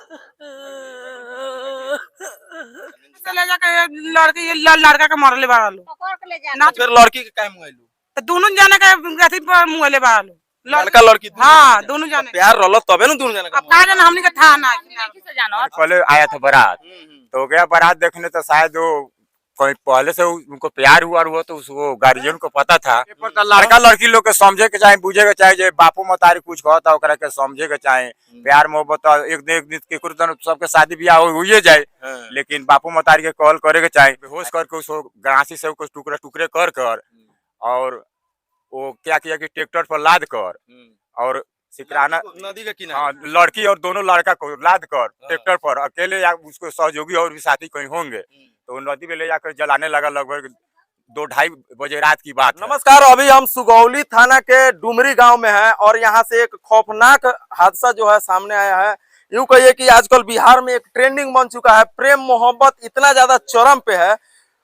से ले जाके लड़की लड़का के मरले बाड़ा लो ना फिर लड़की के काहे मुआइलू? तो दोनों जाने के अथी पर मुहले बाड़ा लो लड़का लड़की हाँ दोनों जाने प्यार रहलो तबे ना दोनों जाने अब का जाने हमनी के था ना पहले आया था बारात, तो गया बारात देखने, तो शायद वो कोई पहले से उनको प्यार हुआ तो उसको गार्जियन को पता था। पर लड़का लड़की लोग के समझे के चाहे, बुझे के चाहे, जो बापू मतारी कुछ कहता ओकरा के समझे के चाहे। प्यार मोहब्बत एक दिन के कुछ सबके शादी ब्याह हुए जाए, लेकिन बापू मतारी के कॉल करे के चाहे, बेहोश करके उसको गरासी से कुछ टुकड़े टुकड़े कर और वो क्या किया कि ट्रैक्टर पर लाद कर और सिकराना नदी के किनारे लड़की और दोनों लड़का को लाद कर ट्रैक्टर पर अकेले, या उसको सहयोगी और भी साथी कहीं होंगे, तो नदी में ले जाकर जलाने लगा। लगभग 2-2:30 बजे रात की बात। नमस्कार, अभी हम सुगौली थाना के डुमरी गांव में हैं और यहाँ से एक खौफनाक हादसा जो है सामने आया है। यूं कहिए कि आजकल बिहार में एक ट्रेंडिंग बन चुका है। प्रेम मोहब्बत इतना ज्यादा चरम पे है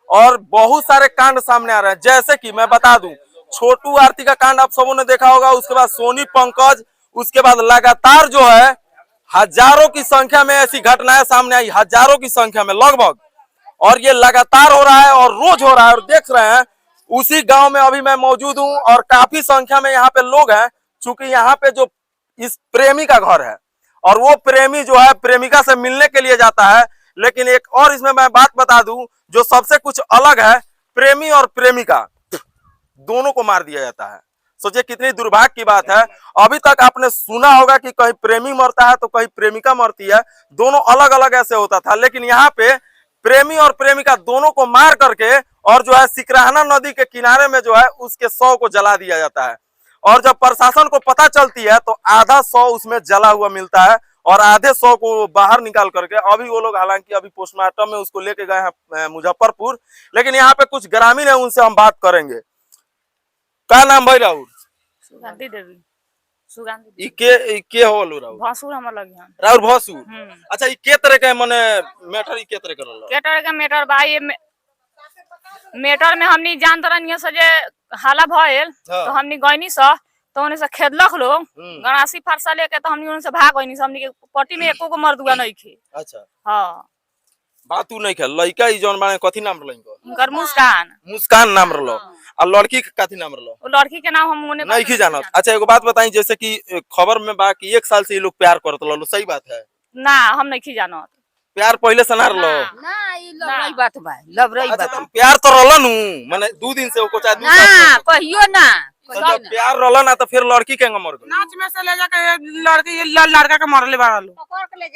और बहुत सारे कांड सामने आ रहे हैं। जैसे कि मैं बता दूं, छोटू आरती का कांड आप सबों ने देखा होगा, उसके बाद सोनी पंकज, उसके बाद लगातार जो है हजारों की संख्या में ऐसी घटनाएं सामने आई, हजारों की संख्या में लगभग, और ये लगातार हो रहा है और रोज हो रहा है। और देख रहे हैं उसी गांव में अभी मैं मौजूद हूं और काफी संख्या में यहाँ पे लोग हैं, चूंकि यहाँ पे जो इस प्रेमी का घर है और वो प्रेमी जो है प्रेमिका से मिलने के लिए जाता है। लेकिन एक और इसमें मैं बात बता दूं जो सबसे कुछ अलग है, प्रेमी और प्रेमिका दोनों को मार दिया जाता है। सोचिए कितनी दुर्भाग्य की बात है। अभी तक आपने सुना होगा कि कहीं प्रेमी मरता है तो कहीं प्रेमिका मरती है, दोनों अलग अलग ऐसे होता था। लेकिन यहाँ पे प्रेमी और प्रेमिका दोनों को मार करके और जो है सिकराना नदी के किनारे में जो है उसके शव को जला दिया जाता है। और जब प्रशासन को पता चलती है तो आधा शव उसमें जला हुआ मिलता है और आधे शव को बाहर निकाल करके अभी वो लोग हालांकि अभी पोस्टमार्टम में उसको लेके गए हैं मुजफ्फरपुर। लेकिन यहाँ पे कुछ ग्रामीण है, उनसे हम बात करेंगे। क्या नाम भाई राहुल? सुगंधी देवी। सुगंधी के होलु राहुल? भसुर हमर लगी हम राहुल भसुर। अच्छा, ई के तरह के माने मैटर ई के तरह के रहल? के तरह के मैटर बा ये मैटर में हमनी जानत रहनी से जे हाला भइल तो हमनी गइनी स तो उन्हें से खेदलक लोग गणासी फरसा लेके, तो हमनी उनसे भाग गइनी। हमनी के पट्टी में एको को मर्दुआ नहीं खे। अच्छा हां, बात तू नहीं खेल। लड़का ई जोन बाने कथि नाम रहल इनको? उनकर मुस्कान। मुस्कान नाम रहल। और लड़की के कथि नाम रहल? वो लड़की के नाम हम उन्हें नहीं जानत। अच्छा, एगो बात बताई, जैसे कि खबर में बा कि 1 साल से ये लोग प्यार करत रहल, सही बात है? ना, हम नहीं जानत। प्यार पहले से ना रहल? ना, ई लवरई बात बा, लवरई बात। अच्छा, प्यार तो रहल नु, माने 2 दिन से वो कुछ आदमी ना कहियो ना। तो जब प्यार रहल ना तो फिर लड़की के मर गई? नाच में से ले जाके लड़की लड़का के मरले बाड़ा लो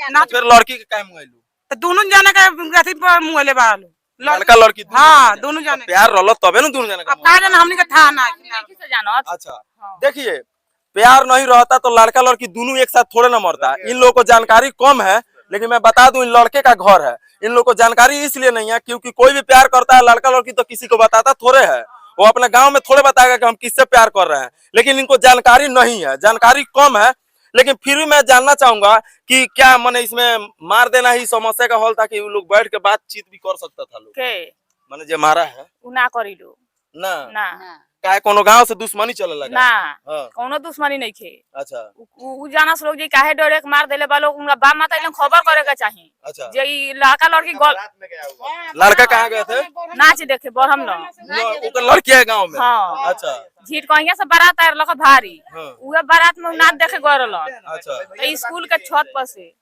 नाच फिर लड़की के काहे मुआइलू? तो दोनों जाने के अथी पर मुहले बाड़ा लो लड़का लड़की हाँ दोनों जाने। प्यार रहल तबे ना दोनों जाने अब का जाने हमनी के था ना जानत। अच्छा, देखिए प्यार नहीं रहता तो लड़का लड़की दोनों एक साथ थोड़े ना मरता। इन लोगों को जानकारी कम है, लेकिन मैं बता दूं इन लड़के का घर है। इन लोगों को जानकारी इसलिए नहीं है क्योंकि कोई भी प्यार करता है लड़का लड़की तो किसी को बताता थोड़े है। वो अपने गांव में थोड़े बताएगा कि हम किससे प्यार कर रहे हैं, लेकिन इनको जानकारी नहीं है, जानकारी कम है। लेकिन फिर भी मैं जानना चाहूंगा कि क्या माने इसमें मार देना ही समस्या का हल था कि वो लोग बैठ के बातचीत भी कर सकता था लोग के माने जो मारा है उ ना करी लो ना ना काहे कोनो गांव से दुश्मनी चले लगा ना हां कोनो दुश्मनी नहीं खे। अच्छा, उ जानस लोग जे काहे डरे के मार देले बा लोग, उनका बाप माता इलन खबर करे के चाहिए। अच्छा, जे ई लड़का लड़की लड़का कहां गए थे? नाच देखे बरहम लो ओकर लड़की है गांव में? हां, अच्छा, झीट कहिया से बारात आर लख भारी, उहे बारात में नाच देखे गरल। अच्छा, स्कूल के छत पर से।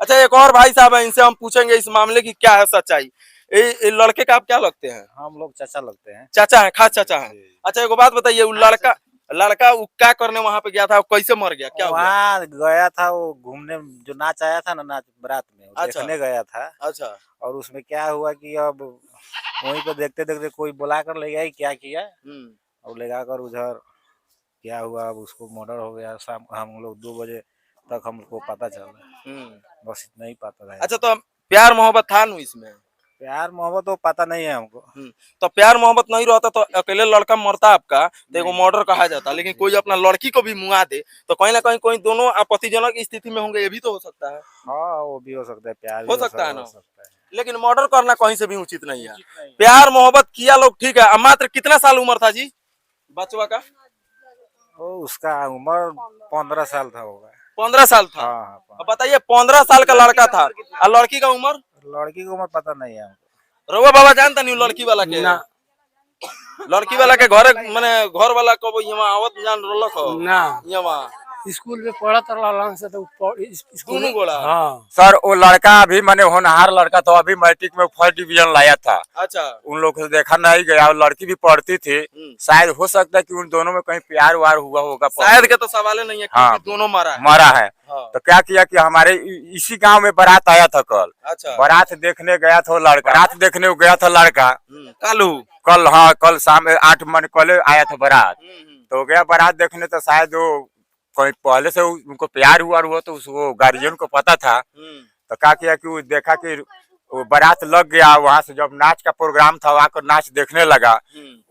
अच्छा, एक और भाई साहब है, इनसे हम पूछेंगे इस मामले की क्या है सच्चाई। ये लड़के का आप क्या लगते हैं? हम लोग चाचा लगते हैं। चाचा है, खास चाचा है। अच्छा, एगो बात बताइए, वो लड़का वो क्या करने वहाँ पे गया था, कैसे मर गया, क्या हुआ? वहाँ गया था वो घूमने, जो नाच आया था ना, नाच बारात में अच्छा, देखने गया था। अच्छा, और उसमें क्या हुआ कि अब वहीं पे देखते देखते कोई बुला कर ले गया, क्या किया और ले जाकर उधर क्या हुआ, अब उसको मर्डर हो गया। शाम हम लोग 2 बजे तक हमको पता चला, बस इतना ही पता है। अच्छा, तो प्यार मोहब्बत था नु इसमें? प्यार मोहब्बत तो पता नहीं है हमको। तो प्यार मोहब्बत नहीं रहता तो अकेले लड़का मरता आपका तो एगो मर्डर कहा जाता, लेकिन कोई अपना लड़की को भी मुआ दे तो कहीं ना कहीं कोई दोनों आपत्तिजनक स्थिति में होंगे, ये भी तो हो सकता है। हाँ, वो भी हो सकता है, प्यार हो सकता है ना, लेकिन मर्डर करना कहीं से भी उचित नहीं है। प्यार मोहब्बत किया लोग ठीक है। मात्र कितना साल उम्र था जी बचवा का? उसका उम्र 15 साल था होगा। 15 साल था। हाँ, अब बताइए 15 साल का लड़का था और लड़की का उम्र, लड़की को उम्र पता नहीं है हमको। रउआ बाबा जानता नहीं लड़की वाला के ना लड़की वाला के घर माने घर वाला कब यहाँ आवत जान रोलक हो ना यहाँ स्कूल में पढ़त रहलन से तो स्कूल दोनों गोड़ा। हाँ सर वो लड़का अभी मैंने होनहार लड़का था, अभी मैट्रिक में फर्स्ट डिवीजन लाया था। अच्छा उन लोग को देखा नहीं गया और लड़की भी पढ़ती थी। शायद हो सकता है कि उन दोनों में कहीं प्यार व्यार हुआ होगा। शायद के तो सवाल ही नहीं है हाँ। क्योंकि दोनों मारा है। मरा है। हाँ। तो क्या किया कि हमारे इसी गांव में बारात आया था कल। अच्छा बारात देखने गया था वो लड़का, बारात देखने गया था लड़का कालू कल। हाँ कल शाम 8 मन कल आया था बारात। तो गया बारात देखने तो शायद वो कोई पहले से उनको प्यार हुआ तो उसको गार्जियन को पता था। तो क्या किया कि वो देखा कि वो बारात लग गया, वहां से जब नाच का प्रोग्राम था आकर नाच देखने लगा।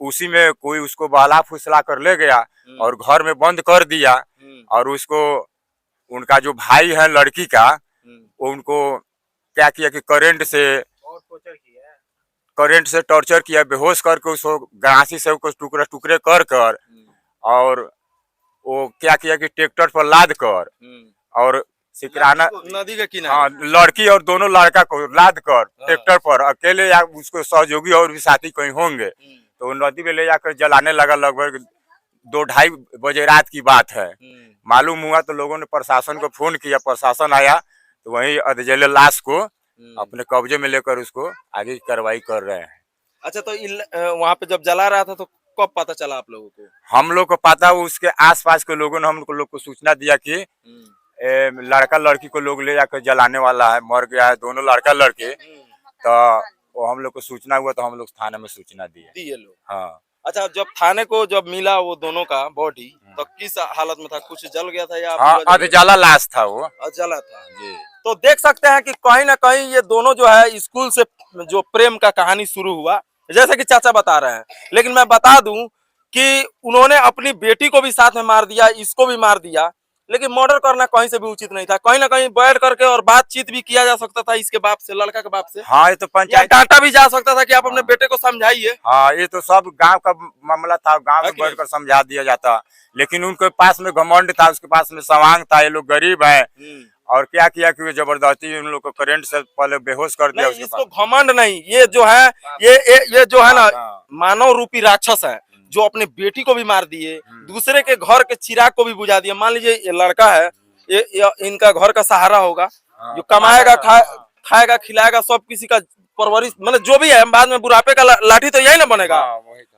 उसी में कोई उसको बहला फुसला कर ले गया और घर में बंद कर दिया। और उसको उनका जो भाई है लड़की का वो उनको क्या किया कि करंट से टॉर्चर किया, बेहोश करके उसको गरासी से कुछ टुकड़े टुकड़े कर और वो क्या किया कि ट्रैक्टर पर लाद कर और सिकराना नदी के किनारे। हाँ लड़की और दोनों लड़का को लाद कर ट्रैक्टर पर अकेले या उसको सहयोगी और भी साथी कहीं होंगे तो वो नदी में ले जाकर जलाने लगा। लगभग 2-2:30 बजे रात की बात है। मालूम हुआ तो लोगों ने प्रशासन को फोन किया, प्रशासन आया तो वही अधजले लाश को अपने कब्जे में लेकर उसको आगे की कार्रवाई कर रहे हैं। अच्छा तो वहाँ पे जब जला रहा था तो कब पता चला आप लोगों को? हम लोग को पता, उसके आसपास के लोगों ने हम लोग को सूचना दिया कि लड़का लड़की को लोग ले जाकर जलाने वाला है, मर गया है दोनों लड़का लड़के। तो वो हम लोग को सूचना हुआ तो हम लोग थाने में सूचना दिए लोग। हाँ। अच्छा जब थाने को जब मिला वो दोनों का बॉडी तो किस हालत में था? कुछ जल गया था या हाँ अधजला लाश था वो। जला था जी। तो देख सकते हैं कि कहीं ना कहीं ये दोनों जो है स्कूल से जो प्रेम का कहानी शुरू हुआ जैसे कि चाचा बता रहे हैं, लेकिन मैं बता दूं कि उन्होंने अपनी बेटी को भी साथ में मार दिया, इसको भी मार दिया, लेकिन मर्डर करना कहीं से भी उचित नहीं था। कहीं ना कहीं बैठ करके और बातचीत भी किया जा सकता था इसके बाप से, लड़का के बाप से। हाँ ये तो पंचायत डांटा भी जा सकता था कि आप अपने बेटे को समझाइए। हाँ ये तो सब गांव का मामला था, गांव में बैठकर समझा दिया जाता, लेकिन उनके पास में घमंड था, उसके पास में सवांग था। ये लोग गरीब है और क्या किया कि जबरदस्ती उन लोग को करंट से पहले बेहोश कर दिया। इसको घमंड नहीं, ये जो है ये जो है ना मानव रूपी राक्षस है जो अपने बेटी को भी मार दिए, दूसरे के घर के चिराग को भी बुझा दिया। मान लीजिए ये लड़का है, ये इनका घर का सहारा होगा, जो कमाएगा खाएगा खिलाएगा, सब किसी का परवरिश मतलब जो भी है, बाद में बुढ़ापे का लाठी तो यही ना बनेगा।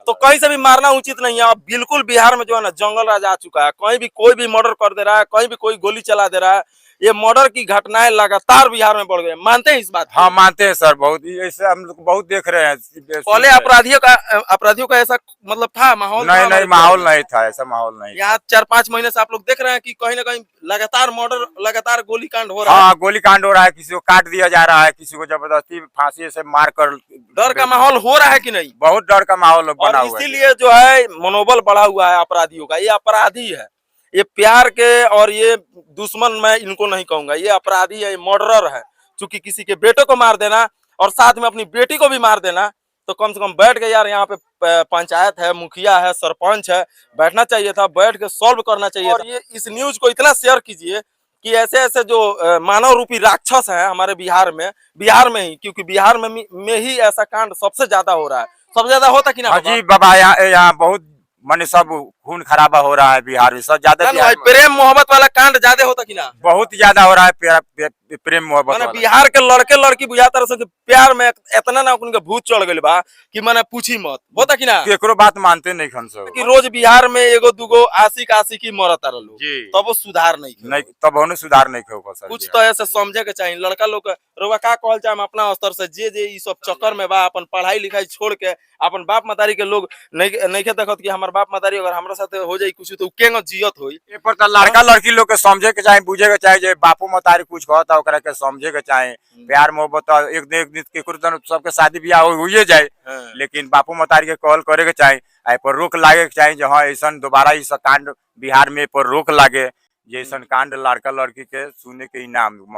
तो कहीं से भी मारना उचित नहीं है। अब बिल्कुल बिहार में जो है ना जंगल राज आ चुका है, कहीं भी कोई भी मर्डर कर दे रहा है, कहीं भी कोई गोली चला दे रहा है। ये मर्डर की घटनाएं लगातार बिहार में बढ़ गए, मानते हैं इस बात? हाँ मानते हैं सर, बहुत ऐसे हम लोग बहुत देख रहे हैं। पहले अपराधियों का ऐसा मतलब था माहौल? नहीं माहौल नहीं था, ऐसा माहौल नहीं। यहाँ 4-5 महीने से आप लोग देख रहे हैं कि कहीं ना कहीं लगातार मर्डर, लगातार गोली कांड हो रहा है। हाँ गोली कांड हो रहा है, किसी को काट दिया जा रहा है, किसी को जबरदस्ती फांसी से मार कर। डर का माहौल हो रहा है कि नहीं? बहुत डर का माहौल बना हुआ है। इसीलिए जो है मनोबल बढ़ा हुआ है अपराधियों का। ये अपराधी है, ये प्यार के और ये दुश्मन मैं इनको नहीं कहूंगा, ये अपराधी है, ये मर्डरर है। क्योंकि किसी के बेटे को मार देना और साथ में अपनी बेटी को भी मार देना, तो कम से कम बैठ के यार यहाँ पे पंचायत है, मुखिया है, सरपंच है, बैठना चाहिए था, बैठ के सॉल्व करना चाहिए था। ये इस न्यूज को इतना शेयर कीजिए कि ऐसे ऐसे जो मानव रूपी राक्षस हैं हमारे बिहार में ही, क्योंकि बिहार में ही ऐसा कांड सबसे ज्यादा हो रहा है। सबसे ज्यादा होता कि ना? जी बाबा, यहाँ बहुत माने सब खून खराबा हो रहा है बिहार में, सब ज्यादा। प्रेम मोहब्बत वाला कांड ज्यादा होता कि ना? बहुत ज्यादा हो रहा है प्रेम मोहब्बत वाला। बिहार के लड़के लड़की बुझाता रह प्यार में इतना ना उनके भूत चढ़ गए बा कि मैंने पूछी मत, होता कि ना? केकरो बात मानते नहीं खन सब कि रोज बिहार में एगो दूगो आशिकी मरता रहो, तब वो सुधार नहीं तब उन्हें सुधार नहीं हो सर। कुछ तो ऐसे समझे के चाहिए लड़का लोग। रोवा का कहल चाहे हम अपना स्तर से जे ई सब चक्कर में बा, अपन पढ़ाई लिखाई छोड़ के अपन बाप मतारी के लोग नहीं देखत कि हमार बाप मतारी अगर हमरा साथे हो जाई कुछ तो केंग जियत होई। ए पर त लड़का लड़की लोग के समझे के चाहे, बुझे के चाहे, जे बापू मतारी कुछ कहता ओकरा के समझे के चाहे। प्यार मोहब्बत एक दिन के सबके शादी ब्याह होइए जाए, लेकिन बापू मतारी के कॉल करे के चाहे, आई पर रोक लागे के चाहे। जहाँ ऐसा दोबारा इस कांड बिहार में पर रोक लागे, जैसन कांड लड़का लड़की के सुने के इनाम